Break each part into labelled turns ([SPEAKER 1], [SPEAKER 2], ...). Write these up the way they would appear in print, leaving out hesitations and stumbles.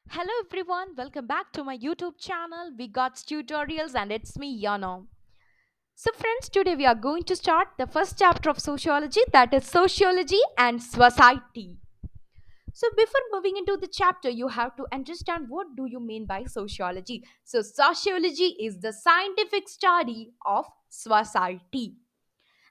[SPEAKER 1] Hello everyone, welcome back to my YouTube channel. We got tutorials and it's me Yana. So friends, today we are going to start the first chapter of sociology, that is sociology and society. So before moving into the chapter, you have to understand what do you mean by sociology. So sociology is the scientific study of society.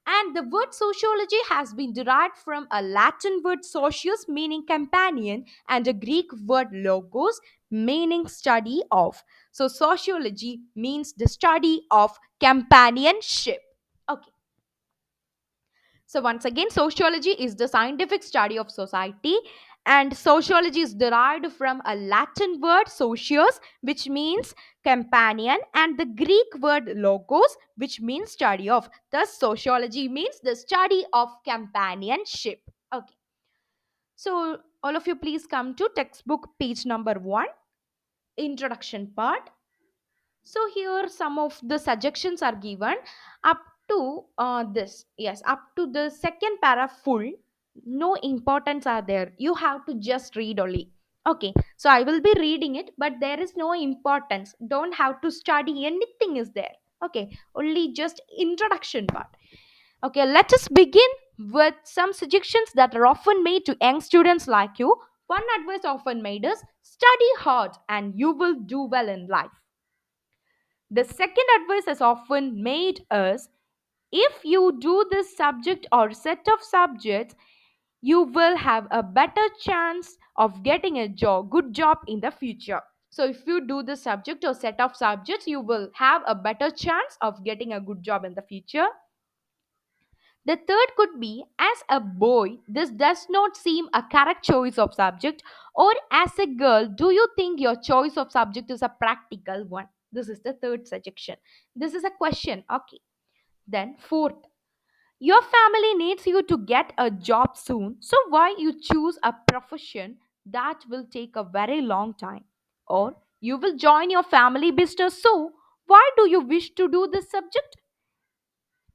[SPEAKER 1] And the word sociology has been derived from a Latin word socius, meaning companion, and a Greek word logos, meaning study of. So, sociology means the study of companionship. Okay. So, once again, sociology is the scientific study of society, and sociology is derived from a Latin word socios, which means companion, and the Greek word logos, which means study of. Thus, sociology means the study of companionship. Okay, so all of you, please come to textbook page number 1, introduction part. So here some of the suggestions are given up to this. Yes, up to the second para full. No importance are there. You have to just read only. Okay, so I will be reading it, but there is no importance. Don't have to study anything is there. Okay, only just introduction part. Okay, let us begin with some suggestions that are often made to young students like you. One advice often made is study hard and you will do well in life. The second advice is often made is if you do this subject or set of subjects, you will have a better chance of getting a job, good job in the future. So if you do this subject or set of subjects, you will have a better chance of getting a good job in the future. The third could be as a boy, this does not seem a correct choice of subject, or as a girl, do you think your choice of subject is a practical one? This is the third suggestion. This is a question. Okay. Then, fourth, your family needs you to get a job soon, so why you choose a profession that will take a very long time? Or you will join your family business, so why do you wish to do this subject?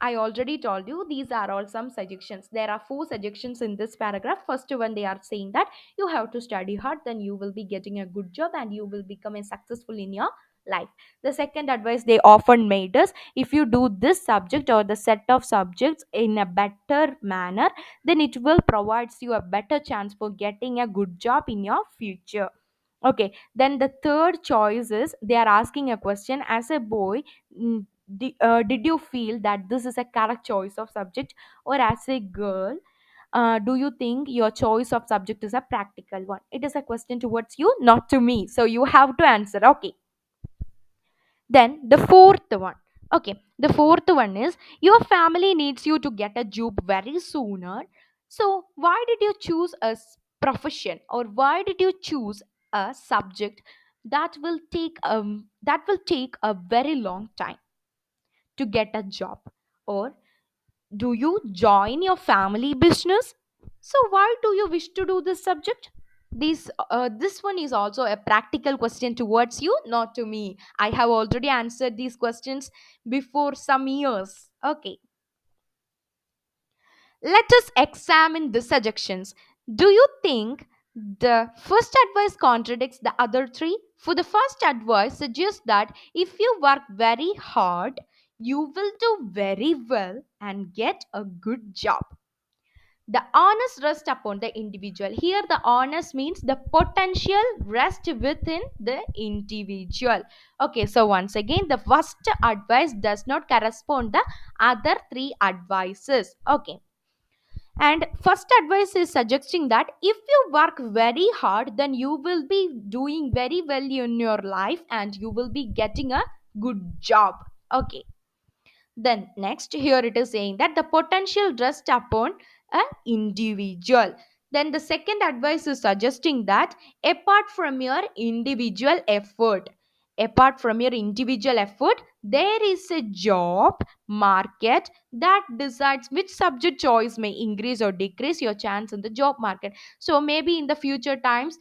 [SPEAKER 1] I already told you these are all some suggestions. There are four suggestions in this paragraph. First one, they are saying that you have to study hard, then you will be getting a good job and you will become a successful in your life. The second advice they often made is if you do this subject or the set of subjects in a better manner, then it will provides you a better chance for getting a good job in your future. Okay, then the third choice is they are asking a question as a boy. Did you feel that this is a correct choice of subject, or as a girl, do you think your choice of subject is a practical one? It is a question towards you, not to me, so you have to answer. Okay, then the fourth one. Okay, the fourth one is your family needs you to get a job very sooner, so why did you choose a profession, or why did you choose a subject that will take a very long time to get a job? Or do you join your family business? So why do you wish to do this subject? This one is also a practical question towards you, not to me. I have already answered these questions before some years. Okay, let us examine the suggestions. Do you think the first advice contradicts the other three? For the first advice suggests that if you work very hard, you will do very well and get a good job. The onus rests upon the individual. Here, the onus means the potential rest within the individual. Okay, so once again, the first advice does not correspond the other three advices. Okay, and first advice is suggesting that if you work very hard, then you will be doing very well in your life and you will be getting a good job. Okay, then next here it is saying that the potential rests upon an individual. Then the second advice is suggesting that apart from your individual effort, there is a job market that decides which subject choice may increase or decrease your chance in the job market. So maybe in the future times,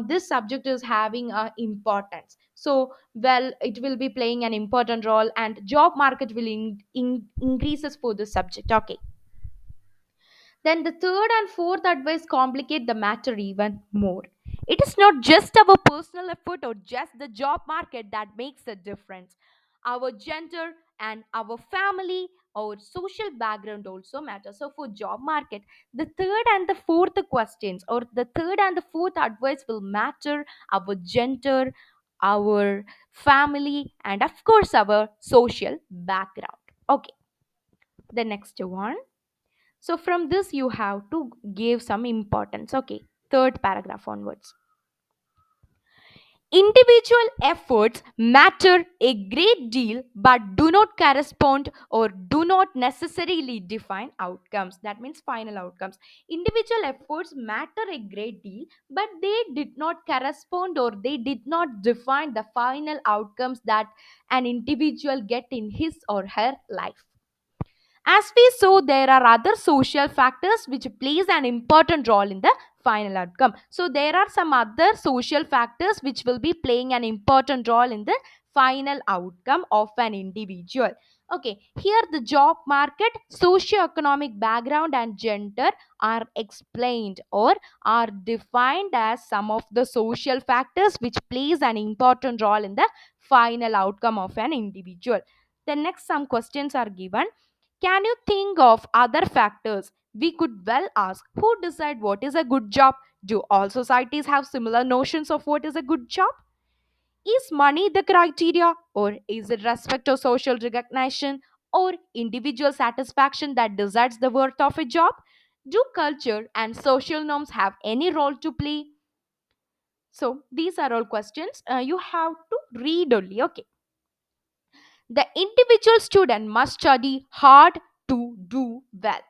[SPEAKER 1] this subject is having importance. So well, it will be playing an important role and job market will increases for the subject. Okay, then the third and fourth advice complicate the matter even more. It is not just our personal effort or just the job market that makes a difference. Our gender and our family, our social background also matter. So for job market, the third and the fourth questions or the third and the fourth advice will matter: our gender, our family, and of course our social background. Okay, the next one. So from this you have to give some importance. Okay, third paragraph onwards. Individual efforts matter a great deal but do not correspond or do not necessarily define outcomes. That means final outcomes. Individual efforts matter a great deal but they did not correspond or they did not define the final outcomes that an individual get in his or her life. As we saw, there are other social factors which plays an important role in the final outcome. So there are some other social factors which will be playing an important role in the final outcome of an individual. Okay, here the job market, socio-economic background and gender are explained or are defined as some of the social factors which plays an important role in the final outcome of an individual. The next some questions are given. Can you think of other factors? We could well ask, who decide what is a good job? Do all societies have similar notions of what is a good job? Is money the criteria, or is it respect or social recognition or individual satisfaction that decides the worth of a job? Do culture and social norms have any role to play? So these are all questions you have to read only. Okay. The individual student must study hard to do well.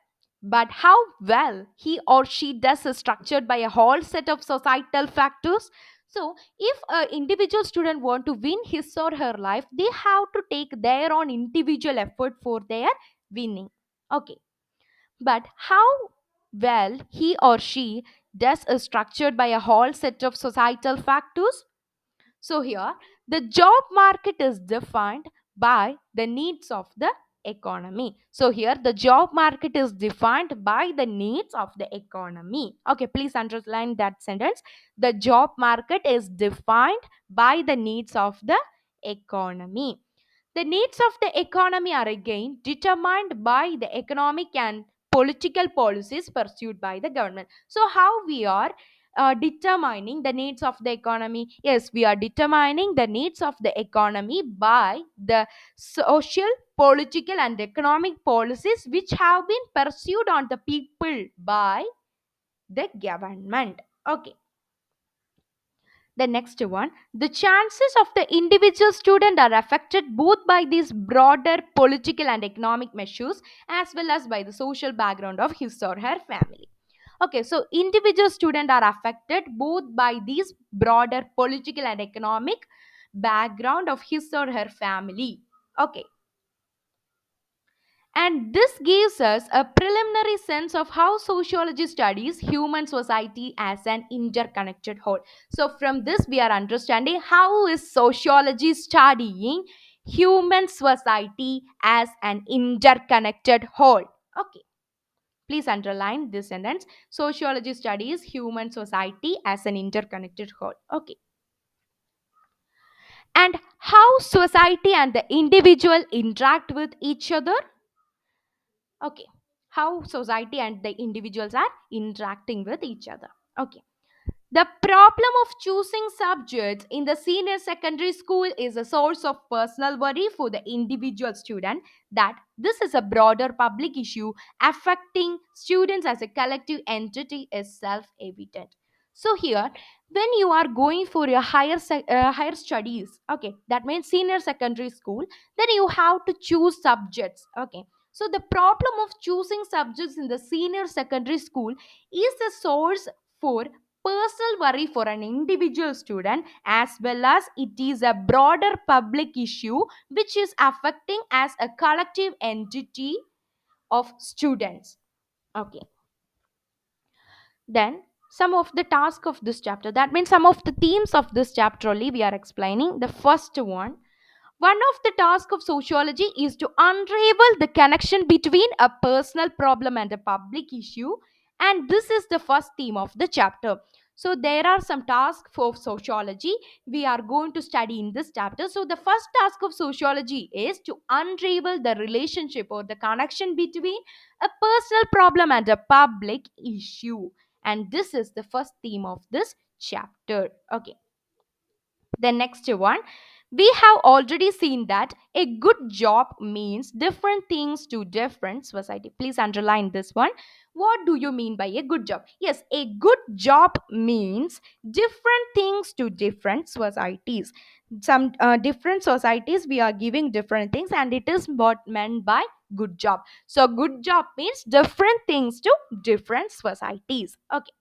[SPEAKER 1] But how well he or she does is structured by a whole set of societal factors. So, if an individual student want to win his or her life, they have to take their own individual effort for their winning. Okay. But how well he or she does is structured by a whole set of societal factors. So here, the job market is defined by the needs of the economy. So here, the job market is defined by the needs of the economy. Okay, please underline that sentence. The job market is defined by the needs of the economy. The needs of the economy are again determined by the economic and political policies pursued by the government. So, how we are determining the needs of the economy? Yes, we are determining the needs of the economy by the social, political, and economic policies which have been pursued on the people by the government. Okay. The next one, the chances of the individual student are affected both by these broader political and economic measures as well as by the social background of his or her family. Okay, so individual student are affected both by these broader political and economic background of his or her family. Okay, and this gives us a preliminary sense of how sociology studies human society as an interconnected whole. So, from this, we are understanding how is sociology studying human society as an interconnected whole. Okay, please underline this sentence. Sociology studies human society as an interconnected whole. Okay, and how society and the individual interact with each other. Okay, how society and the individuals are interacting with each other. Okay, the problem of choosing subjects in the senior secondary school is a source of personal worry for the individual student. That this is a broader public issue affecting students as a collective entity is self evident. So here, when you are going for your higher studies, okay, that means senior secondary school, then you have to choose subjects. Okay, so the problem of choosing subjects in the senior secondary school is a source for personal worry for an individual student as well as it is a broader public issue which is affecting as a collective entity of students. Okay, then some of the task of this chapter, that means some of the themes of this chapter only we are explaining. The first one of the tasks of sociology is to unravel the connection between a personal problem and a public issue. And this is the first theme of the chapter. So there are some tasks for sociology we are going to study in this chapter. So the first task of sociology is to unravel the relationship or the connection between a personal problem and a public issue. And this is the first theme of this chapter. Okay. The next one, we have already seen that a good job means different things to different society. Please underline this one. What do you mean by a good job? Yes, a good job means different things to different societies. Some different societies we are giving different things, and it is what meant by good job. So good job means different things to different societies. Okay.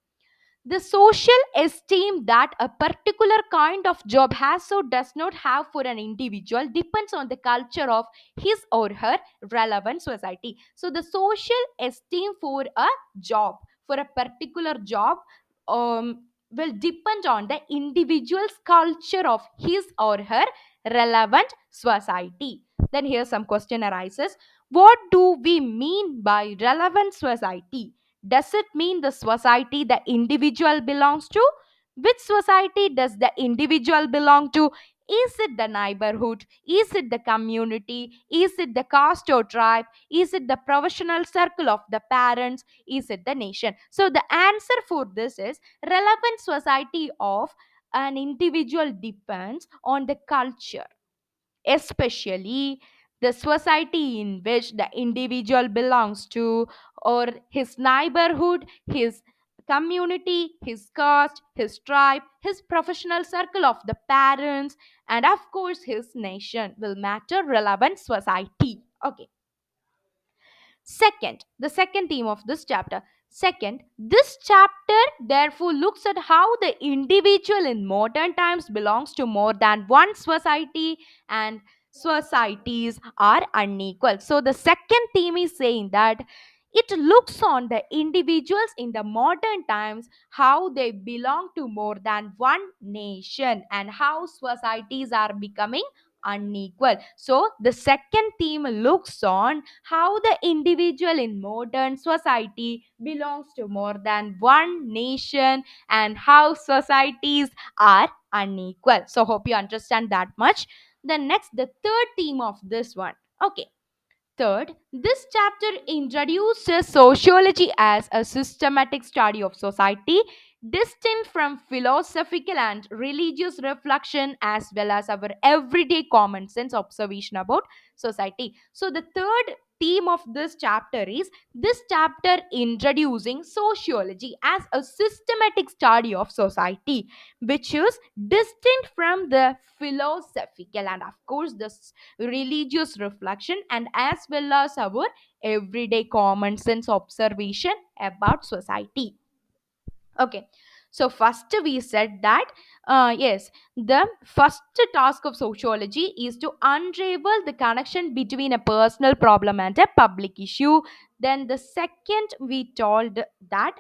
[SPEAKER 1] The social esteem that a particular kind of job has or does not have for an individual depends on the culture of his or her relevant society. So, the social esteem for a job, for a particular job, will depend on the individual's culture of his or her relevant society. Then, here some question arises: what do we mean by relevant society? Does it mean the society the individual belongs to? Which society does the individual belong to? Is it the neighborhood? Is it the community? Is it the caste or tribe? Is it the professional circle of the parents? Is it the nation? So the answer for this is relevant society of an individual depends on the culture, especially the society in which the individual belongs to, or his neighborhood, his community, his caste, his tribe, his professional circle of the parents, and of course his nation will matter relevant society. Okay. Second, the second theme of this chapter. Second, this chapter therefore looks at how the individual in modern times belongs to more than one society, and societies are unequal. So the second theme is saying that it looks on the individuals in the modern times, how they belong to more than one nation, and how societies are becoming unequal. So the second theme looks on how the individual in modern society belongs to more than one nation, and how societies are unequal. So hope you understand that much. Then next, the third theme of this one. Okay. Third, this chapter introduces sociology as a systematic study of society, distinct from philosophical and religious reflection, as well as our everyday common sense observation about society. So, the third theme of this chapter is this chapter introducing sociology as a systematic study of society, which is distinct from the philosophical and, of course, the religious reflection, and as well as our everyday common sense observation about society. Okay. So first we said that yes, the first task of sociology is to unravel the connection between a personal problem and a public issue. Then the second we told that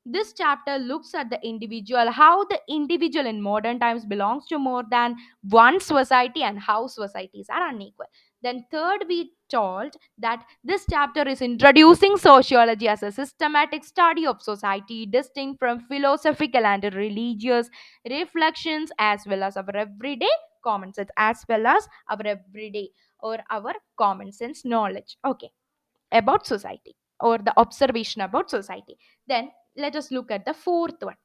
[SPEAKER 1] this chapter looks at the individual, how the individual in modern times belongs to more than one society, and how societies are unequal. Then third we told that this chapter is introducing sociology as a systematic study of society, distinct from philosophical and religious reflections, as well as our everyday common sense, as well as our everyday or our common sense knowledge. Okay, about society or the observation about society. Then let us look at the fourth one.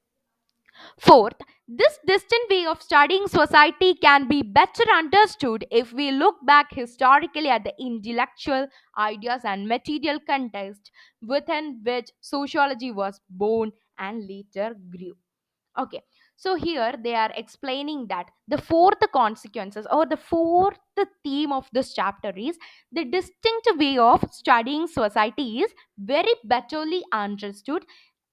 [SPEAKER 1] Fourth, this distant way of studying society can be better understood if we look back historically at the intellectual ideas and material context within which sociology was born and later grew. Okay, so here they are explaining that the fourth consequences or the fourth theme of this chapter is the distinct way of studying society is very betterly understood.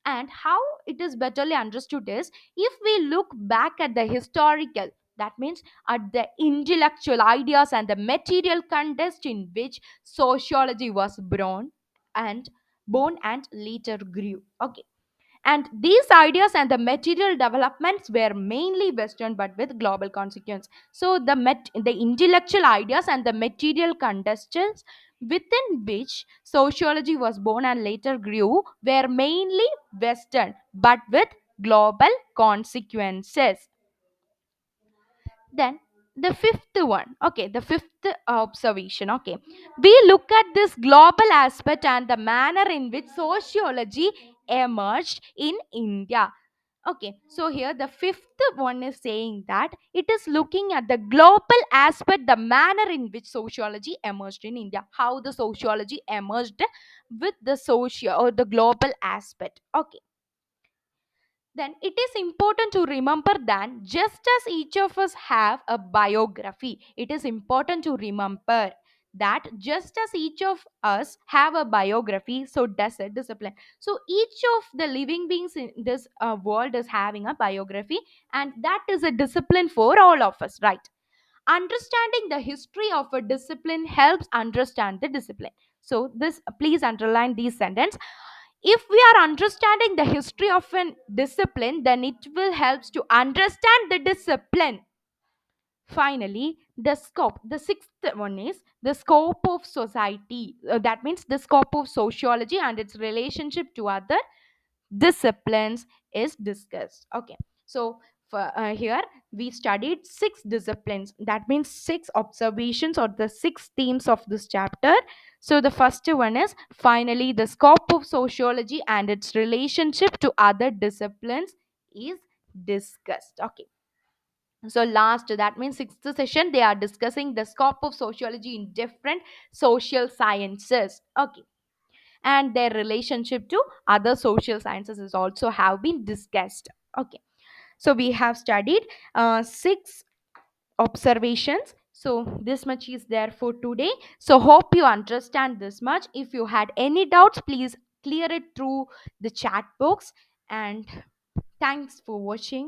[SPEAKER 1] And how it is betterly understood is if we look back at the historical, that means at the intellectual ideas and the material context in which sociology was born and later grew. Okay, and these ideas and the material developments were mainly Western but with global consequence. So the intellectual ideas and the material contexts within which sociology was born and later grew were mainly Western but with global consequences. Then the fifth one, okay, the fifth observation, okay, we look at this global aspect and the manner in which sociology emerged in India. Okay, so here the fifth one is saying that it is looking at the global aspect, the manner in which sociology emerged in India, how the sociology emerged with the social or the global aspect. Okay, then it is important to remember that just as each of us have a biography, it is important to remember that just as each of us have a biography, so does a discipline. So each of the living beings in this world is having a biography, and that is a discipline for all of us, right? Understanding the history of a discipline helps understand the discipline. So this, please underline these sentence. If we are understanding the history of an discipline, then it will help to understand the discipline. Finally, the scope, the sixth one is the scope of society. That means the scope of sociology and its relationship to other disciplines is discussed. Okay, so here we studied six disciplines, that means six observations or the six themes of this chapter. So the first one is finally the scope of sociology and its relationship to other disciplines is discussed. Okay, so last, that means sixth session, they are discussing the scope of sociology in different social sciences. Okay, and their relationship to other social sciences is also have been discussed. Okay, so we have studied six observations. So this much is there for today. So hope you understand this much. If you had any doubts, please clear it through the chat box. And thanks for watching.